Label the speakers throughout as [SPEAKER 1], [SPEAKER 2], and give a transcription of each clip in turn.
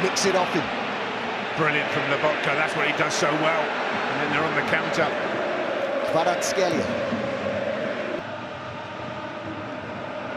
[SPEAKER 1] Nicks it off him.
[SPEAKER 2] Brilliant from Lobotka, that's what he does so well. And then they're on the counter.
[SPEAKER 1] Kvaratskhelia.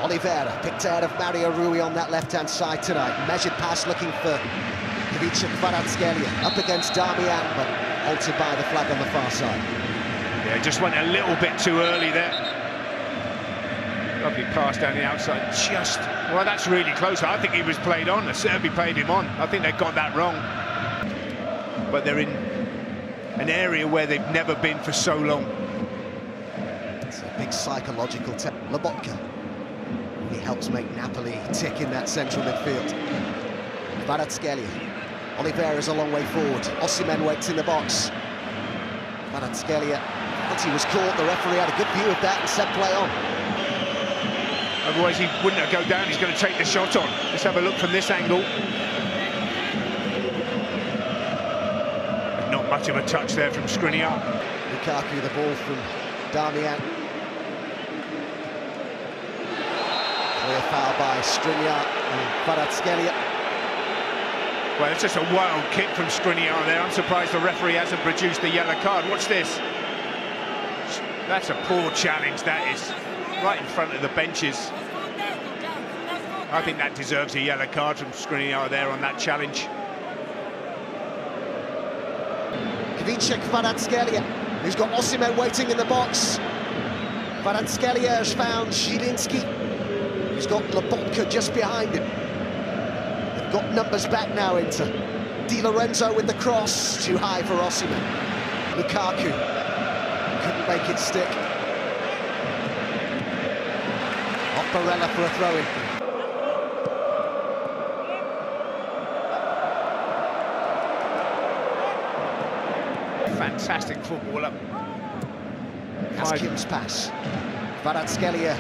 [SPEAKER 1] Oliveira picked out of Mario Rui on that left-hand side tonight. Measured pass looking for Khvicha Kvaratskhelia. Up against Damian, but halted by the flag on the far side.
[SPEAKER 2] Yeah, just went a little bit too early there. Lovely pass down the outside, well, that's really close. I think he was played on. The Serbi played him on. I think they got that wrong. But they're in an area where they've never been for so long.
[SPEAKER 1] It's a big psychological test. Lobotka. He helps make Napoli tick in that central midfield. Kvaratskhelia. Oliveira's a long way forward. Osimhen waits in the box. Kvaratskhelia. Once he was caught, the referee had a good view of that and said play on.
[SPEAKER 2] Otherwise he wouldn't have go down, he's going to take the shot on. Let's have a look from this angle. Not much of a touch there from Skriniar.
[SPEAKER 1] Lukaku, the ball from Damian. Clear foul by Skriniar and Kvaratskhelia.
[SPEAKER 2] Well, it's just a wild kick from Skriniar there. I'm surprised the referee hasn't produced the yellow card. Watch this. That's a poor challenge, that is. Right in front of the benches. I think that deserves a yellow card from Skriniar there on that challenge.
[SPEAKER 1] Khvicha Kvaratskhelia, who's got Osimhen waiting in the box. Kvaratskhelia has found Zielinski, who's got Lobotka just behind him. They've got numbers back now into Di Lorenzo with the cross, too high for Osimhen. Lukaku couldn't make it stick. Barella for a throw-in.
[SPEAKER 2] Fantastic footballer.
[SPEAKER 1] Kim's pass. Kvaratskhelia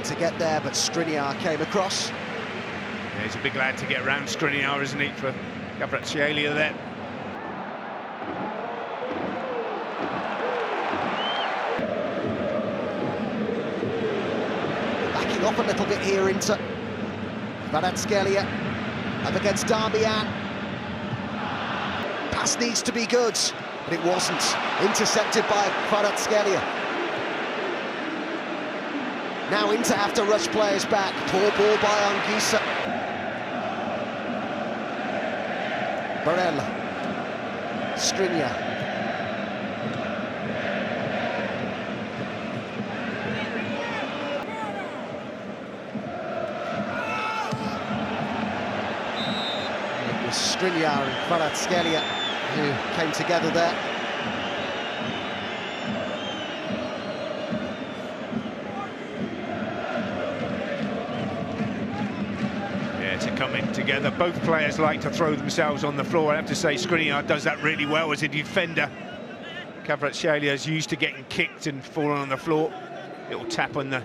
[SPEAKER 1] to get there, but Skriniar came across.
[SPEAKER 2] Yeah, he's a big lad to get around Skriniar, isn't he, for Kvaratskhelia there.
[SPEAKER 1] Off a little bit here into Kvaratskhelia up against Damian. Pass needs to be good, but it wasn't. Intercepted by Kvaratskhelia. Now into after rush players back. Poor ball by Giuseppe. Barella. Skriniar. Skriniar and Kvaratskhelia who came together there.
[SPEAKER 2] running together. Both players like to throw themselves on the floor. I have to say Skriniar does that really well as a defender. Kvaratskhelia is used to getting kicked and falling on the floor. Little tap on the...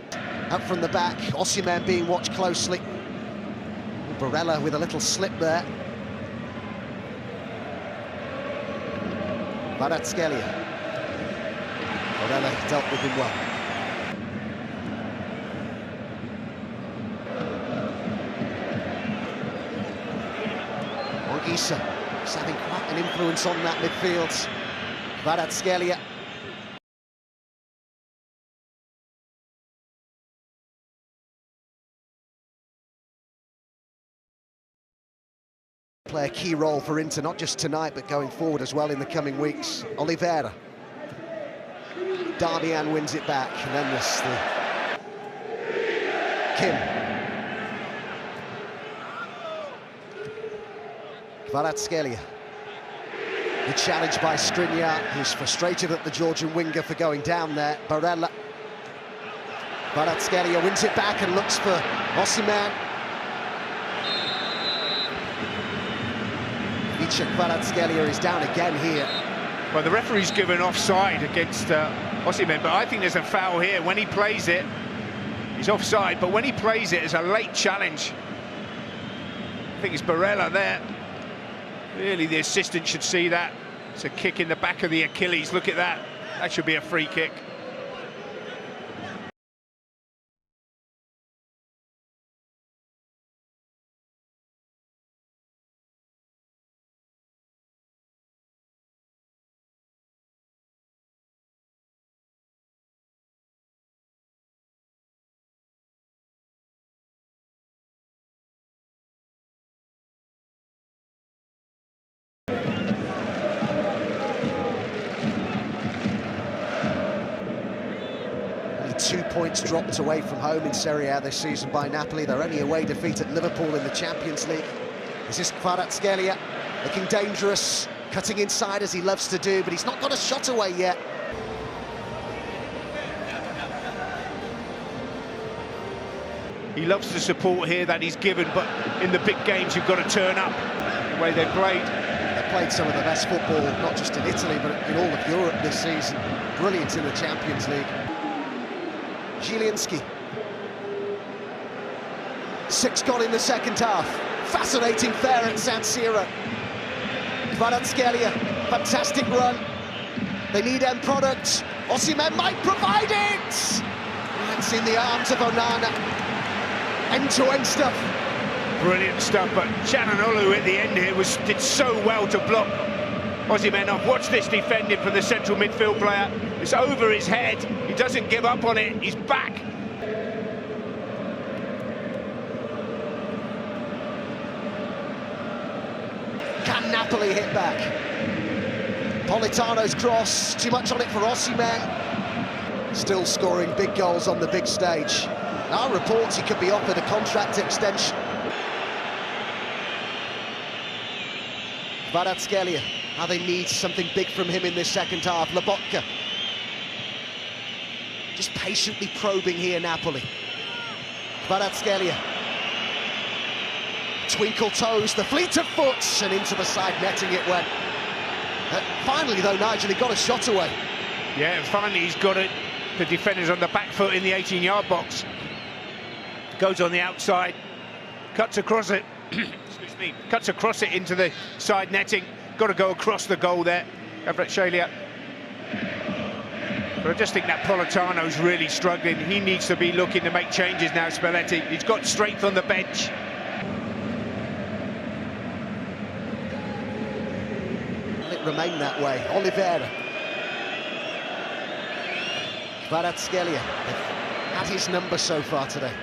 [SPEAKER 1] Up from the back, Osimhen being watched closely. Barella with a little slip there. Kvaratskhelia. Barella dealt with him well. Issa is having quite an influence on that midfield. Kvaratskhelia. Play a key role for Inter, not just tonight, but going forward as well in the coming weeks. Oliveira. Darmian wins it back, and then there's the... Kim. Kvaratskhelia. The challenge by Skriniar, who's frustrated at the Georgian winger for going down there. Barella. Kvaratskhelia wins it back and looks for Osimhen. Khvicha Kvaratskhelia is down again here.
[SPEAKER 2] Well, the referee's given offside against Osimhen, but I think there's a foul here. When he plays it, he's offside, but when he plays it, it's a late challenge. I think it's Barella there. Really, the assistant should see that. It's a kick in the back of the Achilles. Look at that. That should be a free kick.
[SPEAKER 1] Only 2 points dropped away from home in Serie A this season by Napoli. Their only away defeat at Liverpool in the Champions League. This is Kvaratskhelia, looking dangerous, cutting inside as he loves to do, but he's not got a shot away yet.
[SPEAKER 2] He loves the support here that he's given, but in the big games you've got to turn up. The way they played.
[SPEAKER 1] They played some of the best football, not just in Italy, but in all of Europe this season. Brilliant in the Champions League. Zielinski. 6 gone in the second half. Fascinating fair at San Siro. Kvaratskhelia, fantastic run. They need end product. Osimhen might provide it! It's in the arms of Onana. End-to-end stuff.
[SPEAKER 2] Brilliant stuff, but Çalhanoğlu at the end here did so well to block Osimhen off. Watch this defending from the central midfield player. It's over his head. He doesn't give up on it. He's back.
[SPEAKER 1] Can Napoli hit back? Politano's cross, too much on it for Osimhen. Still scoring big goals on the big stage. Now reports he could be offered a contract extension. Kvaratskhelia, how they need something big from him in this second half. Lobotka. Just patiently probing here, Napoli. Kvaratskhelia. Twinkle toes, the fleet of foot, and into the side netting it went. Finally, though, Nigel, he got a shot away.
[SPEAKER 2] Yeah, and finally he's got it. The defender's on the back foot in the 18-yard box. Goes on the outside, cuts across it, excuse me, cuts across it into the side netting. Got to go across the goal there, Kvaratskhelia. But I just think that Politano's really struggling. He needs to be looking to make changes now, Spalletti. He's got strength on the bench.
[SPEAKER 1] Will it remain that way? Oliveira. Kvaratskhelia had his number so far today.